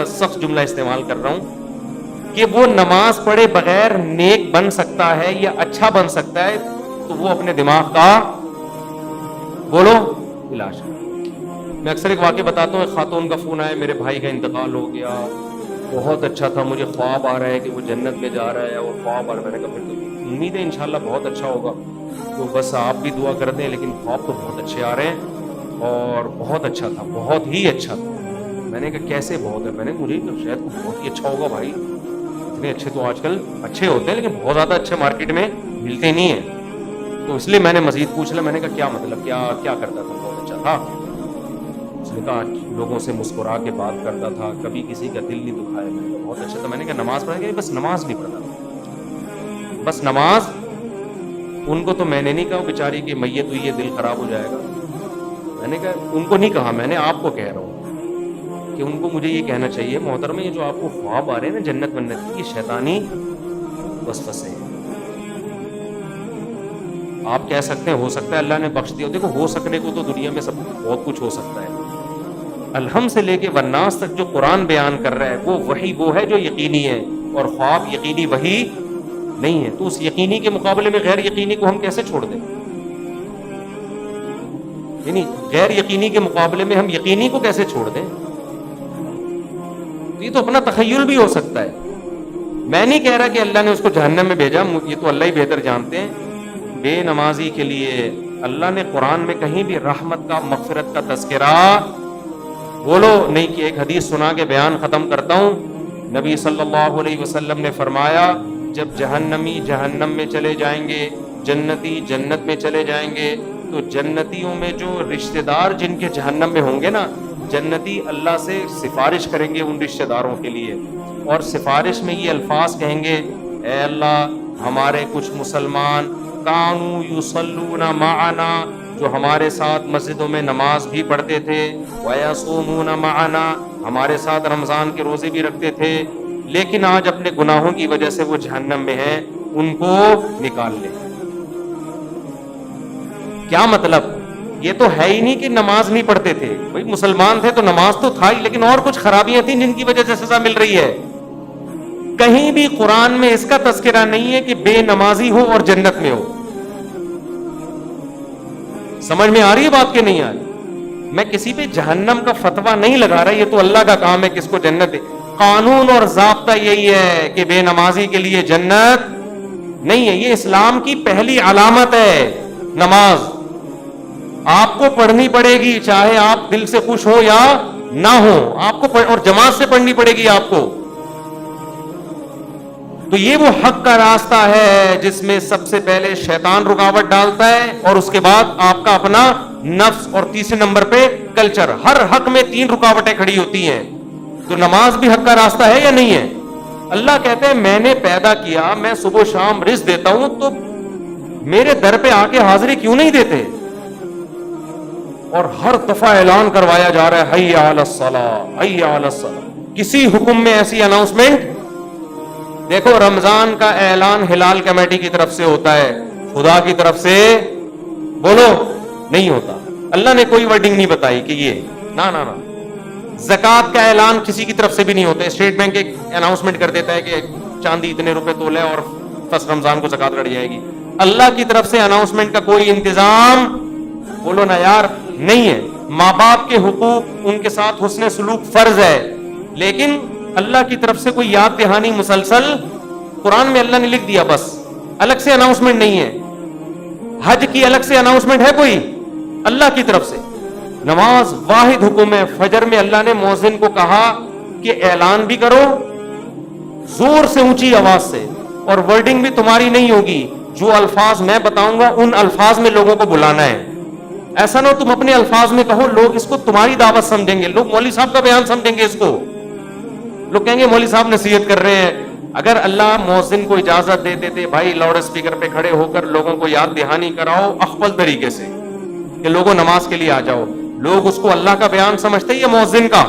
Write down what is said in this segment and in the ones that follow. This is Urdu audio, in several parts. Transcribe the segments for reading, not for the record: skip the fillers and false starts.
سخت جملہ استعمال کر رہا ہوں کہ وہ نماز پڑھے بغیر نیک بن سکتا ہے یا اچھا بن سکتا ہے تو وہ اپنے دماغ کا بولو علاج ہے. میں اکثر ایک واقعہ بتاتا ہوں. ایک خاتون کا فون آیا, میرے بھائی کا انتقال ہو گیا, بہت اچھا تھا, مجھے خواب آ رہا ہے کہ وہ جنت میں جا رہا ہے اور خواب آ رہا ہے. میں نے کہا پھر تو امید ہے انشاءاللہ بہت اچھا ہوگا, تو بس آپ بھی دعا کر دیں, لیکن خواب تو بہت اچھے آ رہے ہیں اور بہت اچھا تھا, بہت ہی اچھا تھا. میں نے کہا کیسے بہت ہے؟ میں نے مجھے شاید بہت ہی اچھا ہوگا بھائی, اتنے اچھے تو آج کل اچھے ہوتے ہیں لیکن بہت زیادہ اچھے مارکیٹ میں ملتے نہیں ہیں. تو اس لیے میں نے مزید پوچھ لیا. میں نے کہا کیا مطلب, کیا کرتا تھا؟ بہت اچھا تھا. اس نے کہا لوگوں سے مسکرا کے بات کرتا تھا, کبھی کسی کا دل نہیں دکھایا. میں نے کہا بہت اچھا تھا. میں نے کہا نماز پڑھا کہ بس نماز نہیں پڑھتا, بس نماز. ان کو تو میں نے نہیں کہا بیچاری کہ میت ہوئی ہے دل خراب ہو جائے گا. میں نے کہا ان کو نہیں کہا, میں نے آپ کو کہہ رہا ہوں کہ ان کو مجھے یہ کہنا چاہیے محترم, یہ جو آپ کو خواب آ رہے ہیں نا جنت بننے کی, یہ شیطانی وسوسے ہیں. آپ کہہ سکتے ہیں ہو سکتا ہے اللہ نے بخش دیا. دیکھو ہو سکنے کو تو دنیا میں سب بہت کچھ ہو سکتا ہے. الحم سے لے کے والناس تک جو قرآن بیان کر رہا ہے وہ وحی وہ ہے جو یقینی ہے, اور خواب یقینی وحی نہیں ہے. تو اس یقینی کے مقابلے میں غیر یقینی کو ہم کیسے چھوڑ دیں؟ یعنی غیر یقینی کے مقابلے میں ہم یقینی کو کیسے چھوڑ دیں؟ یہ تو اپنا تخیل بھی ہو سکتا ہے. میں نہیں کہہ رہا کہ اللہ نے اس کو جہنم میں بھیجا, یہ تو اللہ ہی بہتر جانتے ہیں. بے نمازی کے لیے اللہ نے قرآن میں کہیں بھی رحمت کا, مغفرت کا تذکرہ بولو نہیں کہ. ایک حدیث سنا کے بیان ختم کرتا ہوں. نبی صلی اللہ علیہ وسلم نے فرمایا جب جہنمی جہنم میں چلے جائیں گے, جنتی جنت میں چلے جائیں گے, تو جنتیوں میں جو رشتہ دار جن کے جہنم میں ہوں گے نا, جنتی اللہ سے سفارش کریں گے ان رشتہ داروں کے لیے, اور سفارش میں یہ الفاظ کہیں گے, اے اللہ ہمارے کچھ مسلمان کانوا یصلون معنا, جو ہمارے ساتھ مسجدوں میں نماز بھی پڑھتے تھے, ویصومون معنا, ہمارے ساتھ رمضان کے روزے بھی رکھتے تھے, لیکن آج اپنے گناہوں کی وجہ سے وہ جہنم میں ہیں, ان کو نکال لیں. کیا مطلب؟ یہ تو ہے ہی نہیں کہ نماز نہیں پڑھتے تھے, بھائی مسلمان تھے تو نماز تو تھا ہی, لیکن اور کچھ خرابیاں تھیں جن کی وجہ سے سزا مل رہی ہے. کہیں بھی قرآن میں اس کا تذکرہ نہیں ہے کہ بے نمازی ہو اور جنت میں ہو. سمجھ میں آ رہی ہے بات کہ نہیں آ رہی؟ میں کسی پہ جہنم کا فتویٰ نہیں لگا رہا, یہ تو اللہ کا کام ہے کس کو جنت دے. قانون اور ضابطہ یہی ہے کہ بے نمازی کے لیے جنت نہیں ہے. یہ اسلام کی پہلی علامت ہے نماز. آپ کو پڑھنی پڑے گی چاہے آپ دل سے خوش ہو یا نہ ہو, آپ کو اور جماعت سے پڑھنی پڑے گی آپ کو. تو یہ وہ حق کا راستہ ہے جس میں سب سے پہلے شیطان رکاوٹ ڈالتا ہے, اور اس کے بعد آپ کا اپنا نفس, اور تیسرے نمبر پہ کلچر. ہر حق میں 3 رکاوٹیں کھڑی ہوتی ہیں. تو نماز بھی حق کا راستہ ہے یا نہیں ہے؟ اللہ کہتے ہیں میں نے پیدا کیا, میں صبح و شام رزق دیتا ہوں, تو میرے در پہ آ کے حاضری کیوں نہیں دیتے؟ اور ہر دفعہ اعلان کروایا جا رہا ہے حی علی الصلاۃ, حی علی الصلاۃ. کسی حکم میں ایسی اناؤنسمنٹ دیکھو, رمضان کا اعلان ہلال کمیٹی کی طرف سے ہوتا ہے, خدا کی طرف سے بولو نہیں ہوتا. اللہ نے کوئی ورڈنگ نہیں بتائی کہ یہ نہ. زکوٰۃ کا اعلان کسی کی طرف سے بھی نہیں ہوتا. اسٹیٹ بینک ایک اناؤنسمنٹ کر دیتا ہے کہ چاندی اتنے روپے تولے اور فرسٹ رمضان کو زکوٰۃ کٹ جائے گی. اللہ کی طرف سے اناؤنسمنٹ کا کوئی انتظام بولو نا یار نہیں ہے. ماں باپ کے حقوق, ان کے ساتھ حسن سلوک فرض ہے, لیکن اللہ کی طرف سے کوئی یاد دہانی مسلسل قرآن میں اللہ نے لکھ دیا, بس الگ سے اناؤنسمنٹ نہیں ہے. حج کی الگ سے اناؤنسمنٹ ہے کوئی؟ اللہ کی طرف سے. نماز واحد حکم ہے. فجر میں اللہ نے مؤذن کو کہا کہ اعلان بھی کرو زور سے, اونچی آواز سے, اور ورڈنگ بھی تمہاری نہیں ہوگی, جو الفاظ میں بتاؤں گا ان الفاظ میں لوگوں کو بلانا ہے. ایسا نہ ہو تم اپنے الفاظ میں کہو, لوگ اس کو تمہاری دعوت سمجھیں گے, لوگ مولوی صاحب کا بیان سمجھیں گے اس کو, لوگ کہیں گے مولوی صاحب نصیحت کر رہے ہیں. اگر اللہ مؤذن کو اجازت دے دیتے بھائی لاؤڈ اسپیکر پہ کھڑے ہو کر لوگوں کو یاد دہانی کراؤ افضل طریقے سے کہ لوگوں نماز کے لیے آ جاؤ, لوگ اس کو اللہ کا بیان سمجھتے یا مؤذن کا؟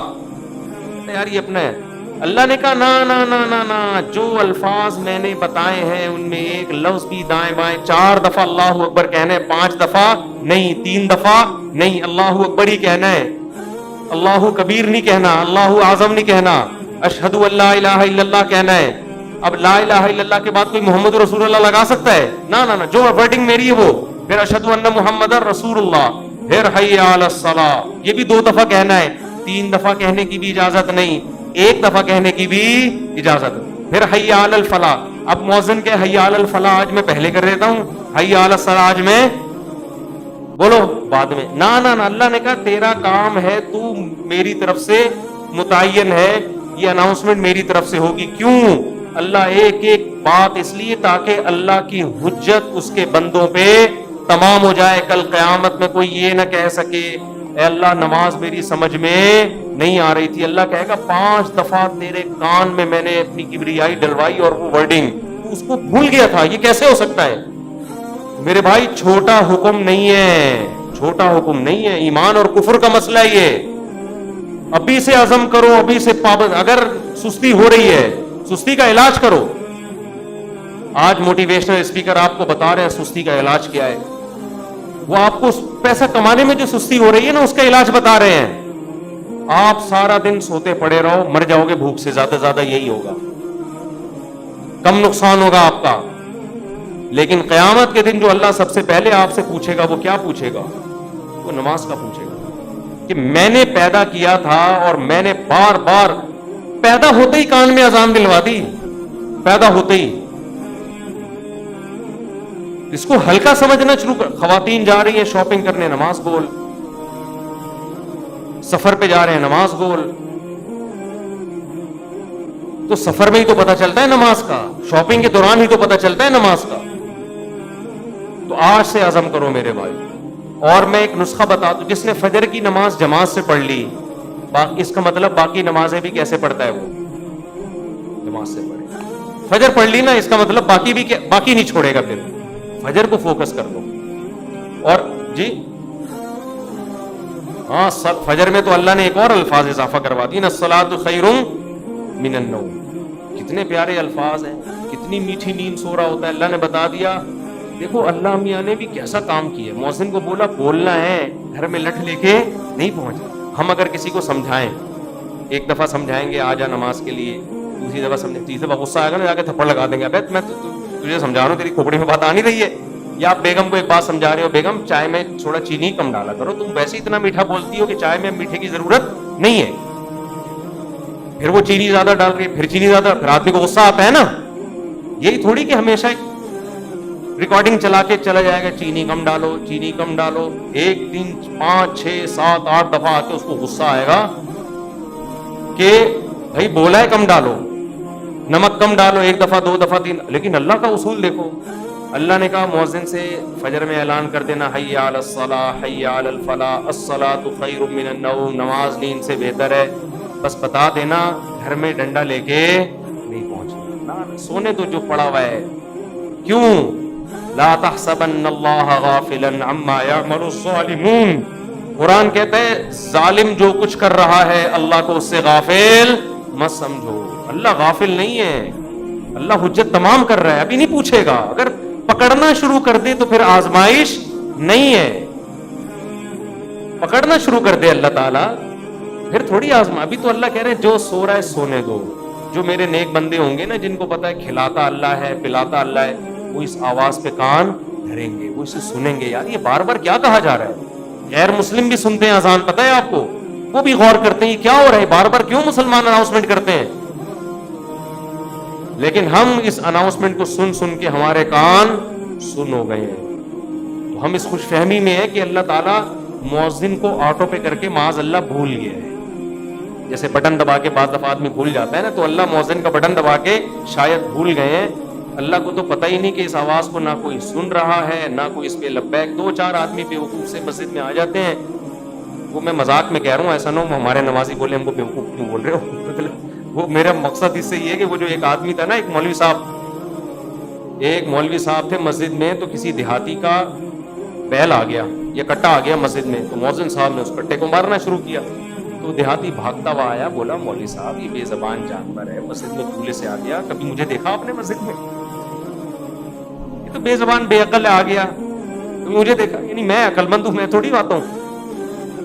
یار یہ اپنا ہے. اللہ نے کہا نا, جو الفاظ میں نے بتائے ہیں ان میں ایک لفظ بھی دائیں بائیں 4 دفعہ اللہ اکبر کہنا ہے, 5 دفعہ نہیں, 3 دفعہ نہیں, اللہ اکبر ہی کہنا ہے. اللہ کبیر نہیں کہنا, اللہ اعظم نہیں کہنا, اشہد ان لا الہ الا اللہ کہنا ہے. اب لا الہ الا اللہ کے بعد کوئی محمد رسول اللہ لگا سکتا ہے؟ نہ, جو ورڈنگ میری ہے وہ, پھر اشہد ان محمد رسول اللہ, پھر حی علی الصلاۃ, یہ بھی 2 دفعہ کہنا ہے, 3 دفعہ کہنے کی بھی اجازت نہیں, 1 دفعہ کہنے کی بھی اجازت. پھر حی علی الفلاح. اب مؤذن کے حی علی الفلاح آج میں پہلے کر دیتا ہوں, حی علی الصلاۃ آج میں بولو بعد میں. نہ, اللہ نے کہا تیرا کام ہے, تو میری طرف سے متعین ہے, یہ اناؤنسمنٹ میری طرف سے ہوگی. کیوں؟ اللہ ایک بات اس لیے تاکہ اللہ کی حجت اس کے بندوں پہ تمام ہو جائے. کل قیامت میں کوئی یہ نہ کہہ سکے اے اللہ نماز میری سمجھ میں نہیں آ رہی تھی. اللہ کہے گا 5 دفعہ تیرے کان میں نے اپنی کبریائی ڈلوائی اور وہ ورڈنگ تو اس کو بھول گیا تھا. یہ کیسے ہو سکتا ہے؟ میرے بھائی چھوٹا حکم نہیں ہے, چھوٹا حکم نہیں ہے, ایمان اور کفر کا مسئلہ ہے یہ. ابھی سے عزم کرو, ابھی سے پابند. اگر سستی ہو رہی ہے سستی کا علاج کرو. آج موٹیویشنل اسپیکر آپ کو بتا رہے ہیں سستی کا علاج کیا ہے. وہ آپ کو پیسہ کمانے میں جو سستی ہو رہی ہے نا اس کا علاج بتا رہے ہیں. آپ سارا دن سوتے پڑے رہو, مر جاؤ گے بھوک سے, زیادہ زیادہ یہی ہوگا, کم نقصان ہوگا آپ کا. لیکن قیامت کے دن جو اللہ سب سے پہلے آپ سے پوچھے گا, وہ کیا پوچھے گا؟ وہ نماز کا پوچھے گا کہ میں نے پیدا کیا تھا اور میں نے بار بار پیدا ہوتے ہی کان میں اذان دلوا دی, پیدا ہوتے ہی. اس کو ہلکا سمجھنا شروع کر. خواتین جا رہی ہیں شاپنگ کرنے, نماز بول. سفر پہ جا رہے ہیں, نماز بول. تو سفر میں ہی تو پتہ چلتا ہے نماز کا, شاپنگ کے دوران ہی تو پتہ چلتا ہے نماز کا. تو آج سے عزم کرو میرے بھائی. اور میں ایک نسخہ بتا دوں, جس نے فجر کی نماز جماعت سے پڑھ لی, اس کا مطلب باقی نمازیں بھی کیسے پڑھتا ہے؟ وہ جماعت سے پڑھے. فجر پڑھ لی نا, اس کا مطلب باقی بھی باقی نہیں چھوڑے گا. پھر فجر کو فوکس کر دو. اور جی ہاں, فجر میں تو اللہ نے ایک اور الفاظ اضافہ کروا دی نا, الصلاۃ خیر من النوم. کتنے پیارے الفاظ ہیں, کتنی میٹھی نیند سو رہا ہوتا ہے. اللہ نے بتا دیا. دیکھو اللہ میاں نے بھی کیسا کام کیا. مؤذن کو بولا بولنا ہے, گھر میں لٹ لے کے نہیں پہنچے. ہم اگر کسی کو سمجھائیں, 1 دفعہ سمجھائیں گے آ جا نماز کے لیے, دوسری دفعہ سمجھیں, تیسری دفعہ غصہ آئے گا نا, جا کے تھپڑ لگا دیں گے, ابے میں تجھے سمجھا رہا ہوں, تیری کھوپڑی میں بات آ نہیں رہی ہے. یا آپ بیگم کو ایک بات سمجھا رہے ہو, بیگم چائے میں تھوڑا چینی کم ڈالا کرو, تم ویسے اتنا میٹھا بولتی ہو کہ چائے میں میٹھے کی ضرورت نہیں ہے. پھر وہ چینی زیادہ ڈال رہی ہے, پھر چینی زیادہ, پھر آدمی کو غصہ آتا ہے نا. یہی تھوڑی کہ ہمیشہ ریکارڈنگ چلا کے چلا جائے گا, چینی کم ڈالو, چینی کم ڈالو. 1 دن 5 6 7 8 دفعہ آ کے اس کو غصہ آئے گا کہ بھائی بولا ہے کم ڈالو, نمک کم ڈالو, 1 دفعہ 2 دفعہ 3. لیکن اللہ کا اصول دیکھو, اللہ نے کہا مؤذن سے فجر میں اعلان کر دینا, حی علی الصلاۃ حی علی الفلاح الصلاۃ خیر من النوم. نماز نیند سے بہتر ہے. بس بتا دینا, گھر میں ڈنڈا لے کے نہیں پہنچنا, سونے تو جو پڑا ہوا ہے. کیوں؟ لا تحسبن اللہ غافلا عما یعمل الظالمون. قرآن کہتا ہے ظالم جو کچھ کر رہا ہے اللہ کو اس سے غافل مت سمجھو. اللہ غافل نہیں ہے, اللہ حجت تمام کر رہا ہے, ابھی نہیں پوچھے گا. اگر پکڑنا شروع کر دے تو پھر آزمائش نہیں ہے. پکڑنا شروع کر دے اللہ تعالیٰ پھر تھوڑی آزما. ابھی تو اللہ کہہ رہے ہیں جو سو رہا ہے سونے دو. جو میرے نیک بندے ہوں گے نا, جن کو پتا ہے کھلاتا اللہ ہے پلاتا اللہ ہے, وہ اس آواز پہ کان دھریں گے, وہ اسے سنیں گے. یار یہ بار بار کیا کہا جا رہا ہے؟ غیر مسلم بھی سنتے ہیں اذان, پتہ ہے آپ کو, وہ بھی غور کرتے ہیں یہ کیا ہو رہا ہے, بار بار کیوں مسلمان اناؤنسمنٹ کرتے ہیں. لیکن ہم اس اناؤنسمنٹ کو سن سن کے ہمارے کان سن ہو گئے ہیں. تو ہم اس خوش فہمی میں ہے کہ اللہ تعالیٰ مؤذن کو آٹو پہ کر کے معاذ اللہ بھول گیا ہے. جیسے بٹن دبا کے بعض دفعہ آدمی بھول جاتا ہے نا, تو اللہ مؤذن کا بٹن دبا کے شاید بھول گئے ہیں. اللہ کو تو پتہ ہی نہیں کہ اس آواز کو نہ کوئی سن رہا ہے نہ کوئی اس پہ لبیک. 2-4 آدمی بیوقوف سے مسجد میں آ جاتے ہیں. وہ میں مذاق میں کہہ رہا ہوں, ایسا نہ ہو ہمارے نمازی بولے ہم کو بیوقوف کیوں بول رہے ہو. مطلب وہ میرا مقصد اس سے یہ ہے کہ وہ جو ایک آدمی تھا نا, ایک مولوی صاحب تھے مسجد میں, تو کسی دیہاتی کا بیل آ گیا یا کٹا آ گیا مسجد میں, تو مؤذن صاحب نے اس کٹے کو مارنا شروع کیا. تو دیہاتی بھاگتا ہوا آیا, بولا مولوی صاحب یہ بے زبان جانور ہے, مسجد میں بھولے سے آ گیا, کبھی مجھے دیکھا آپ نے مسجد میں؟ یہ تو بے زبان بے عقل آ گیا, کبھی مجھے دیکھا؟ یعنی میں عقل مند ہوں, میں تھوڑی بات ہوں.